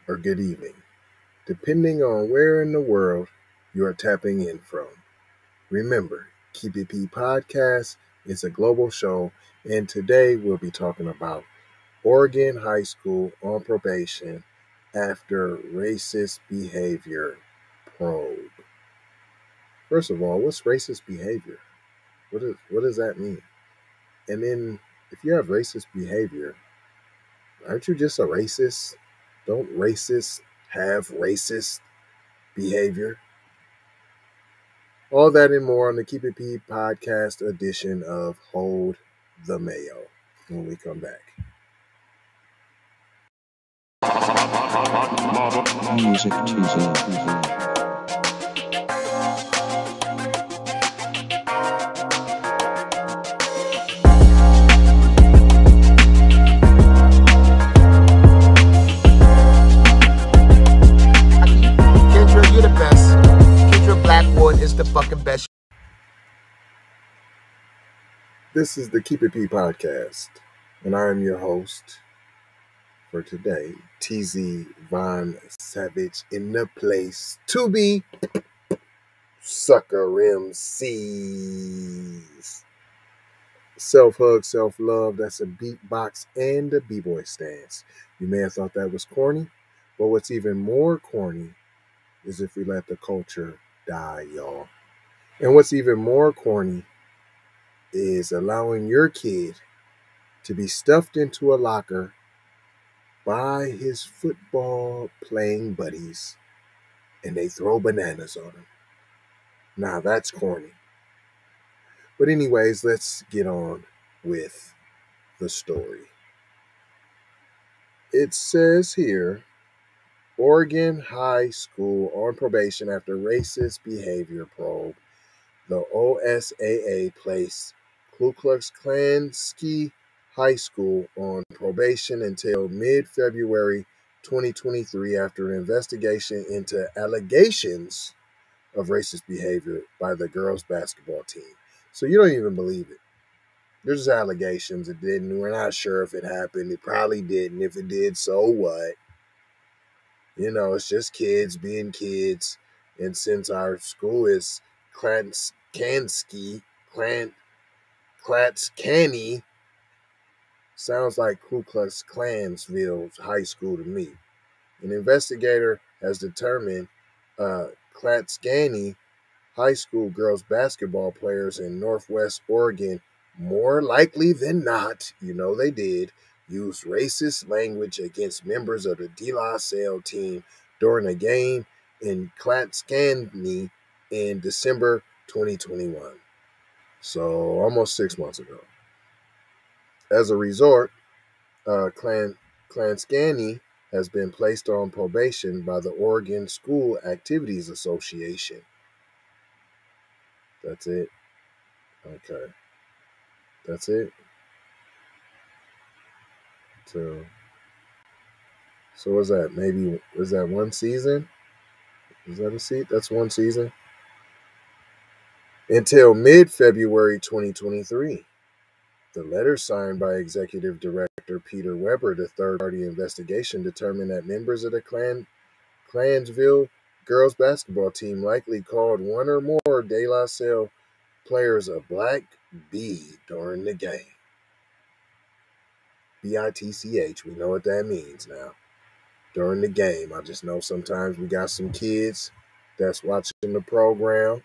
or good evening, depending on where in the world you are tapping in from. Remember, Keep It P Podcast is a global show, and today we'll be talking about Oregon High School on probation after racist behavior probe. First of all, what's racist behavior? What does that mean? And then, if you have racist behavior, aren't you just a racist? Don't racists have racist behavior? All that and more on the Keep It P podcast edition of Hold the Mayo when we come back. Music teaser. Is the fucking best. This is the Keep It P podcast, and I am your host for today, TZ Von Savage, in the place to be. Sucker MCs. Self-hug, self-love, that's a beatbox and a b-boy stance. You may have thought that was corny, but what's even more corny is if we let the culture die, y'all. And what's even more corny is allowing your kid to be stuffed into a locker by his football playing buddies and they throw bananas on him. Now that's corny. But anyways, let's get on with the story. It says here, Oregon High School on probation after racist behavior probe. The OSAA placed Clatskanie High School on probation until mid-February 2023 after an investigation into allegations of racist behavior by the girls' basketball team. So you don't even believe it. There's allegations. It didn't. We're not sure if it happened. It probably didn't. If it did, so what? You know, it's just kids being kids. And since our school is Clatskanie, sounds like Ku Klux Klansville High School to me. An investigator has determined Clatskanie High School girls basketball players in Northwest Oregon more likely than not, you know they did, used racist language against members of the De La Salle team during a game in Clatskanie in December 2021. So almost 6 months ago. As a result, Clatskanie has been placed on probation by the Oregon School Activities Association. That's it. Okay. That's it. So what's that? Maybe, is that one season? Is that a seat? That's one season. Until mid-February 2023. The letter signed by Executive Director Peter Weber, the third-party investigation, determined that members of the Klansville girls basketball team likely called one or more De La Salle players a black B during the game. BITCH, we know what that means now. During the game, I just know sometimes we got some kids that's watching the program.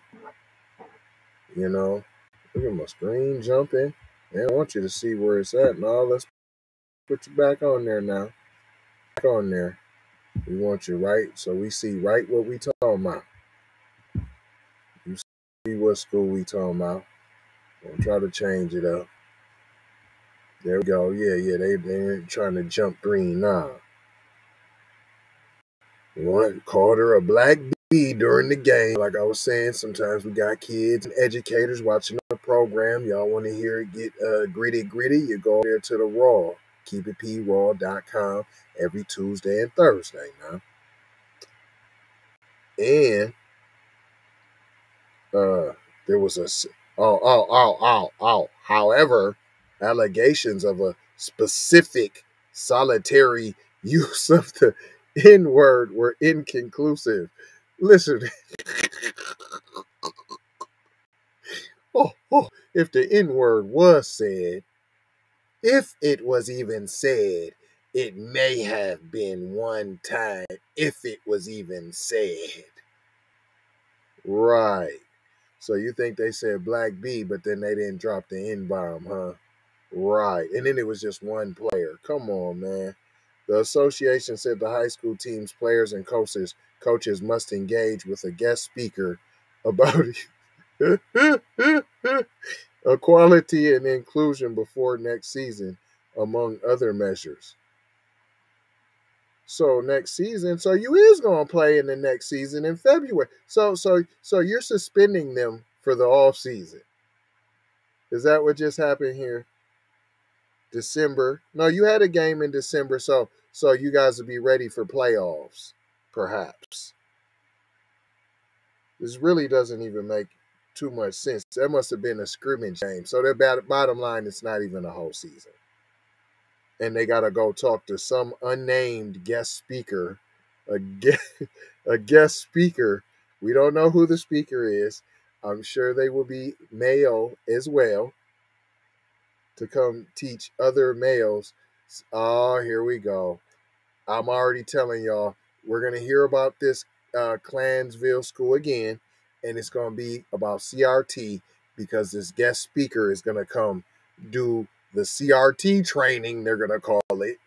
You know, look at my screen jumping. I want you to see where it's at. No, let's put you back on there now. Back on there. We want you right, so we see right what we talking about. You see what school we talking about. Don't try to change it up. There we go. Yeah, they ain't trying to jump green now. One called her a black B during the game. Like I was saying, sometimes we got kids and educators watching the program. Y'all want to hear it get gritty? You go there to the Raw, keepitpraw.com every Tuesday and Thursday now. And there was a however, allegations of a specific solitary use of the N-word were inconclusive. Listen, if the N-word was said, if it was even said, it may have been one time, if it was even said. Right. So you think they said Black B, but then they didn't drop the N-bomb, huh? Right. And then it was just one player. Come on, man. The association said the high school team's players and coaches must engage with a guest speaker about equality and inclusion before next season, among other measures. So next season, so you is gonna play in the next season in February. So you're suspending them for the off season. Is that what just happened here? December. No, you had a game in December, so you guys will be ready for playoffs, perhaps. This really doesn't even make too much sense. That must have been a scrimmage game. So the bottom line, it's not even a whole season. And they got to go talk to some unnamed guest speaker, a guest speaker. We don't know who the speaker is. I'm sure they will be male as well, to come teach other males. Oh, here we go. I'm already telling y'all, we're going to hear about this Clansville school again, and it's going to be about CRT, because this guest speaker is going to come do the CRT training, they're going to call it.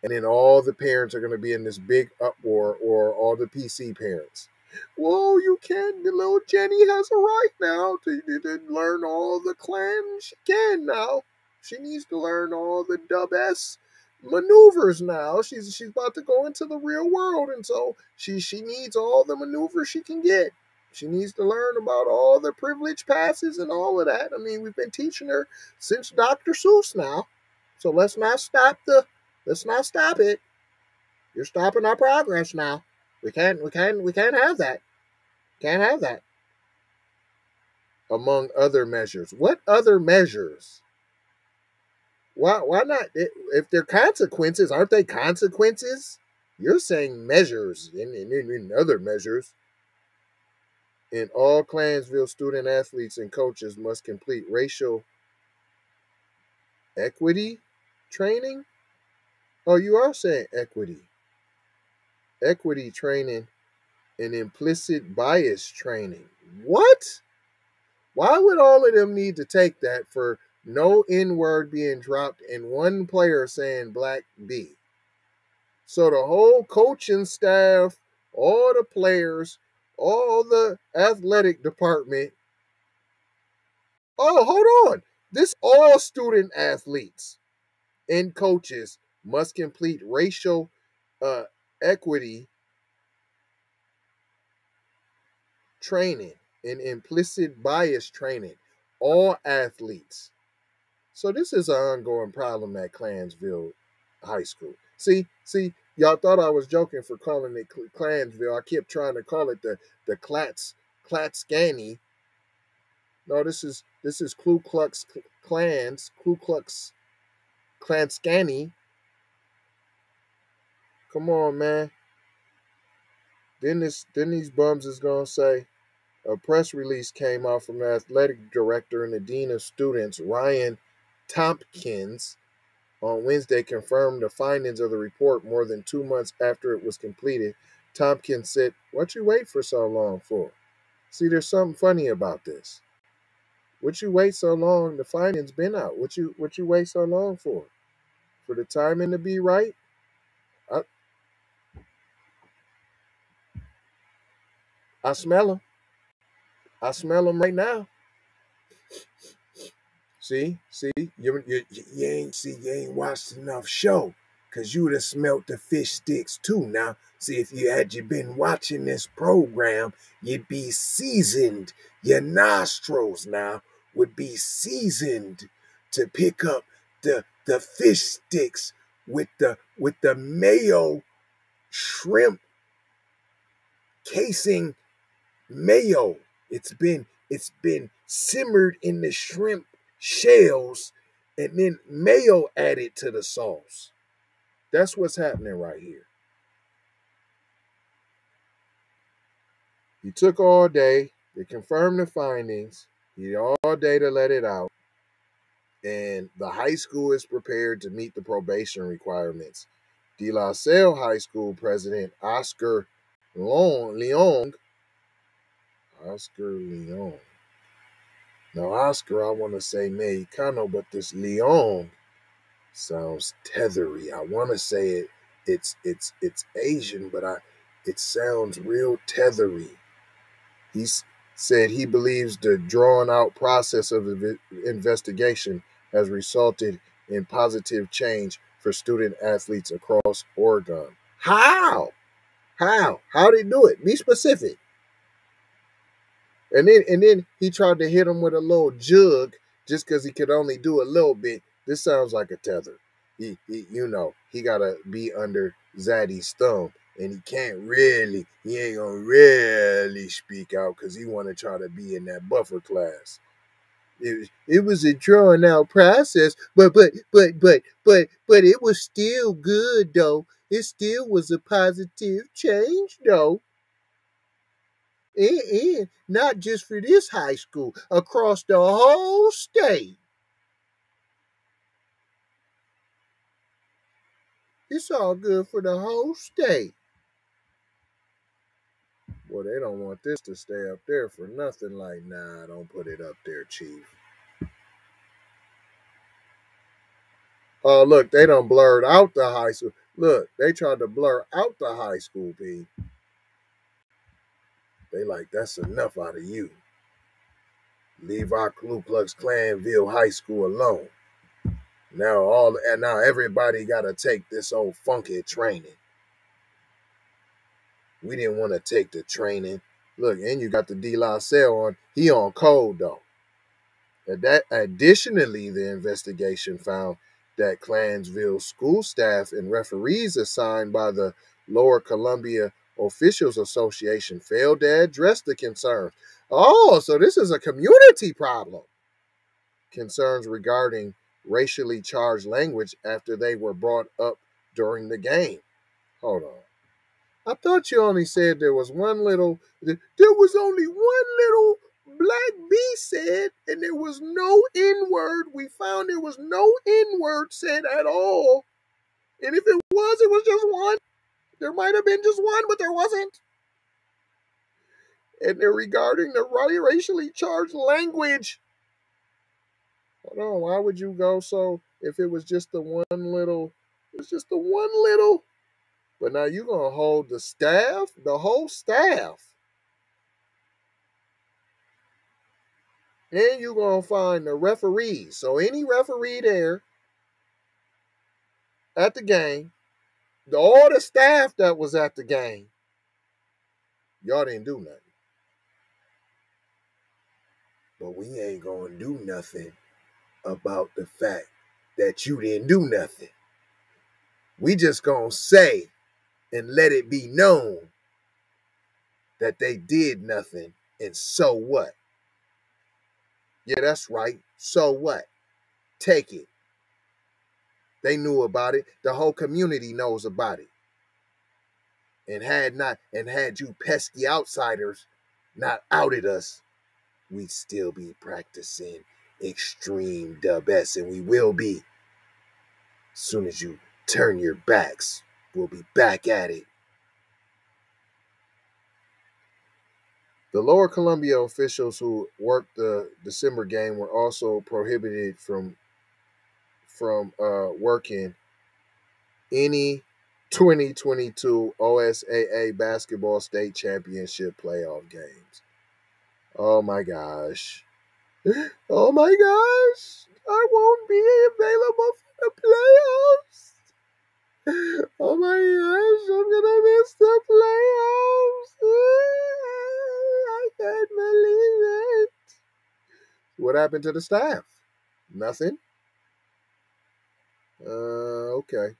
And then all the parents are going to be in this big uproar, or all the PC parents. Whoa, you can't. The little Jenny has a right now to learn all the clans she can now. She needs to learn all the dub-S maneuvers now. She's about to go into the real world, and so she needs all the maneuvers she can get. She needs to learn about all the privilege passes and all of that. I mean, we've been teaching her since Dr. Seuss now. So let's not stop it. You're stopping our progress now. We can't have that. Can't have that. Among other measures. What other measures? Why not? If they're consequences, aren't they consequences? You're saying measures in other measures. And all Clansville student athletes and coaches must complete racial equity training. Oh, you are saying equity. Equity training and implicit bias training. What? Why would all of them need to take that for no N-word being dropped and one player saying Black B? So the whole coaching staff, all the players, all the athletic department. Oh, hold on. This all student athletes and coaches must complete racial equity training and implicit bias training. All athletes. So this is an ongoing problem at Clansville High School. See, y'all thought I was joking for calling it Clansville. I kept trying to call it the Clatskanie. No, this is Ku Klux Clatskanie. Come on, man. Then these bums is gonna say, a press release came out from the athletic director and the dean of students, Ryan Tompkins, on Wednesday, confirmed the findings of the report more than 2 months after it was completed. Tompkins said, "What you wait for so long for? See, there's something funny about this. What you wait so long? The findings been out. What you wait so long for? For the timing to be right? I, I smell them. I smell them right now. See, you ain't watched enough show, cause you would have smelt the fish sticks too. Now, see, if you been watching this program, you'd be seasoned. Your nostrils now would be seasoned to pick up the fish sticks with the mayo shrimp casing mayo. It's been simmered in the shrimp shells and then mayo added to the sauce. That's what's happening right here. He took all day to confirm the findings. He had all day to let it out. And the high school is prepared to meet the probation requirements. De La Salle High School president Oscar Leong. Oscar Leong. Now, Oscar, I want to say Mexicano, but this Leong sounds tethery. I want to say it's Asian, but it sounds real tethery. He said he believes the drawn-out process of the investigation has resulted in positive change for student athletes across Oregon. How? How did he do it? Be specific. And then he tried to hit him with a little jug just because he could only do a little bit. This sounds like a tether. He gotta be under Zaddy's thumb, and he ain't gonna really speak out because he want to try to be in that buffer class. It was a drawn out process, but it was still good though. It still was a positive change though. And not just for this high school, across the whole state. It's all good for the whole state. Well, they don't want this to stay up there for nothing. Like, nah, don't put it up there, Chief. Oh, look, they done blurred out the high school. Look, they tried to blur out the high school, P. They like, that's enough out of you. Leave our Ku Klux Klanville High School alone. Now everybody gotta take this old funky training. We didn't want to take the training. Look, and you got the De La Salle on. He on code though. Additionally, the investigation found that Clansville school staff and referees assigned by the Lower Columbia Officials Association failed to address the concerns. Oh, so this is a community problem. Concerns regarding racially charged language after they were brought up during the game. Hold on. I thought you only said there was only one little black B said, and there was no N-word. We found there was no N-word said at all. And if it was just one. There might have been just one, but there wasn't. And they're regarding the racially charged language. Hold on, why would you go so if it was just the one little, but now you're going to hold the staff, the whole staff. And you're going to find the referees. So any referee there at the game, all the staff that was at the game, y'all didn't do nothing. But we ain't going to do nothing about the fact that you didn't do nothing. We just going to say and let it be known that they did nothing, and so what? Yeah, that's right. So what? Take it. They knew about it. The whole community knows about it. And had you pesky outsiders not outed us, we'd still be practicing extreme dub S, and we will be. As soon as you turn your backs, we'll be back at it. The Lower Columbia officials who worked the December game were also prohibited from working any 2022 OSAA basketball state championship playoff games. Oh my gosh. Oh my gosh. I won't be available for the playoffs. Oh my gosh, I'm gonna miss the playoffs. I can't believe it. What happened to the staff? Nothing. Okay.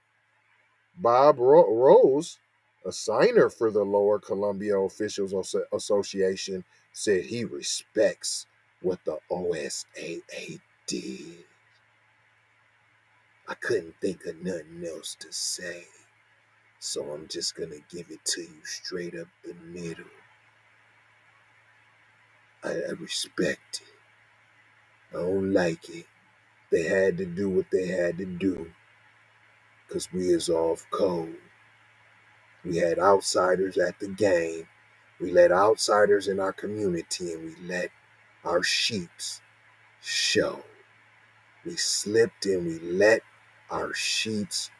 Bob Rose, a signer for the Lower Columbia Officials Association, said he respects what the OSAA did. I couldn't think of nothing else to say, so I'm just going to give it to you straight up the middle. I respect it. I don't like it. They had to do what they had to do because we is off code. We had outsiders at the game. We let outsiders in our community, and we let our sheeps show. We slipped and we let our sheeps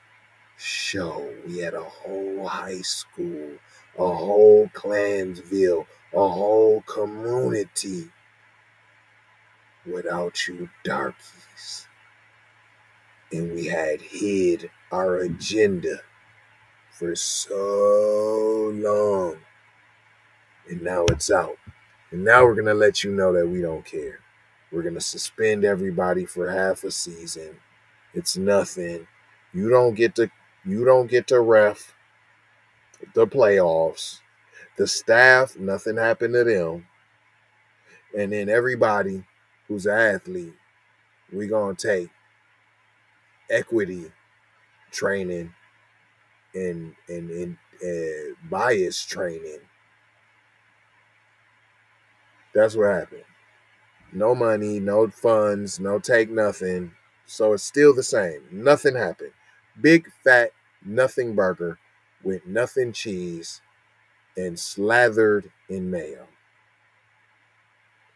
show. We had a whole high school, a whole Clansville, a whole community without you darkies. And we had hid our agenda for so long. And now it's out. And now we're going to let you know that we don't care. We're going to suspend everybody for half a season. It's nothing. You don't get to ref the playoffs. The staff, nothing happened to them. And then everybody who's an athlete, we're going to take equity training and bias training. That's what happened. No money, no funds, no take nothing. So it's still the same. Nothing happened. Big fat nothing burger with nothing cheese and slathered in mayo.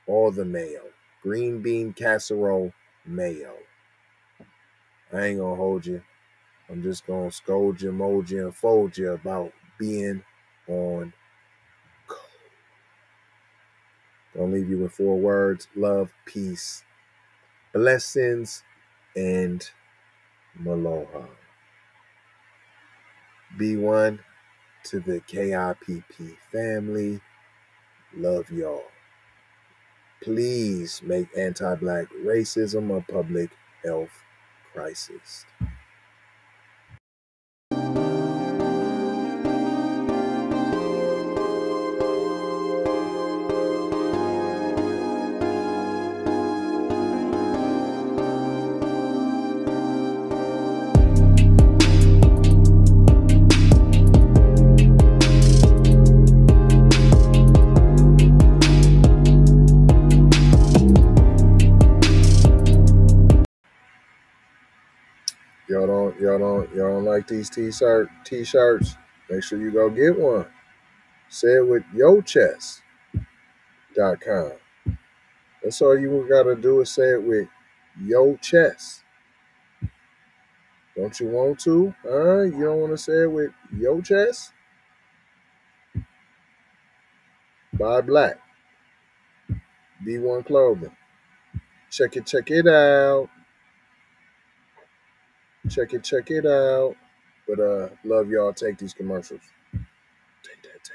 All the mayo. Green bean casserole mayo. I ain't gonna hold you. I'm just gonna scold you, mold you, and fold you about being on code. Gonna leave you with 4 words: love, peace, blessings, and Maloha. B1 to the KIPP family. Love y'all. Please make anti-black racism a public health crisis. Y'all don't like these t-shirts? Make sure you go get one. Say it with yourchest.com. That's all you gotta do is say it with your chest. Don't you want to? You don't want to say it with your chest? Buy black. B1 clothing. Check it out. Check it out. But love y'all. Take these commercials. Take that.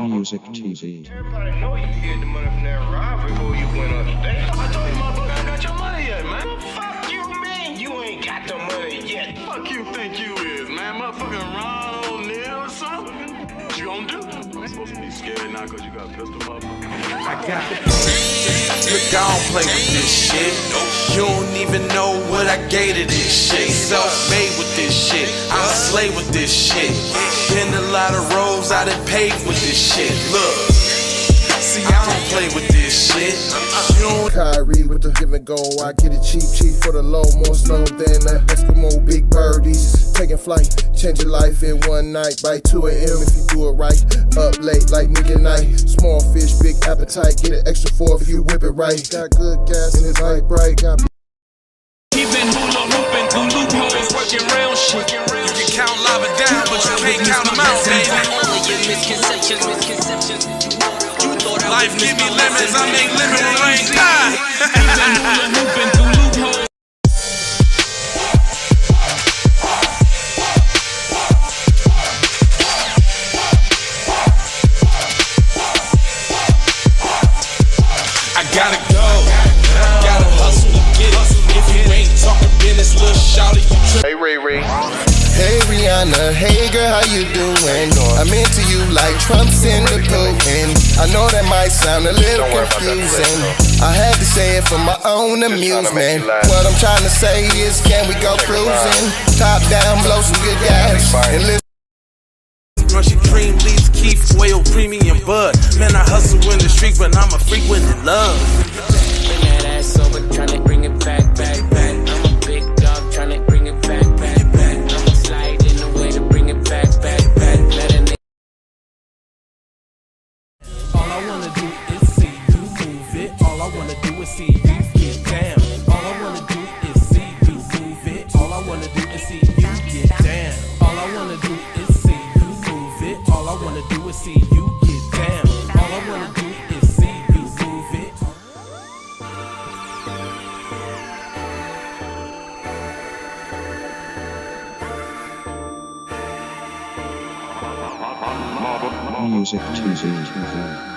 Music TV. Everybody know you get the money from that robbery before you went upstate. I told you motherfucker I got your money yet, man. Fuck you, man. You ain't got the money yet. Fuck you think you is, man. Motherfucking Ron O'Neal or something. What you gonna do? I'm supposed to be scared now because you got a pistol, motherfucker. I got it. Look, I don't play with this shit. You don't even know what I gave to this shit. Self-made with this shit. I slay with this shit. Been a lot of roads I done paved with this shit. Look, see, I don't play with this shit. Kyrie with the give and go. I get it cheap for the low. More snow than the Eskimo big birdies. Taking flight, change your life in one night. By 2 a.m. if you do it right. Up late like midnight. Small fish, big appetite. Get an extra 4 if you whip it right. Got good gas and it's light bright. Got Keeping hula hooping through loopholes, working round shit. You can count lava down, but you can't count them out, baby. Life give me lemons, I make lemon rain die. I gotta go, gotta hustle to get it. If you ain't talking business, little shawty, you Hey, Ray. Hey Rihanna, hey girl, how you doing? I'm into you like Trump's in the Putin. I know that might sound a little confusing. I had to say it for my own amusement. What I'm trying to say is, can we go cruising? Top down, blow some good gas, and listen. Crunchy cream leaves keep teeth, oil, premium bud. Man, I hustle in the street, but I'm a frequent in love. Bring that ass over, tryna bring it back, back, back. I'm a big dog, tryna bring it back, back, back. I'ma slide in the way to bring it back, back, back. Let a nigga. All I wanna do is see you move it. All I wanna do is see you get down. All I wanna do is see you move it. All I wanna do is see you get down. All I wanna do is see you move it. All I wanna do is see you get down. All I wanna do is see you move it. Music TV.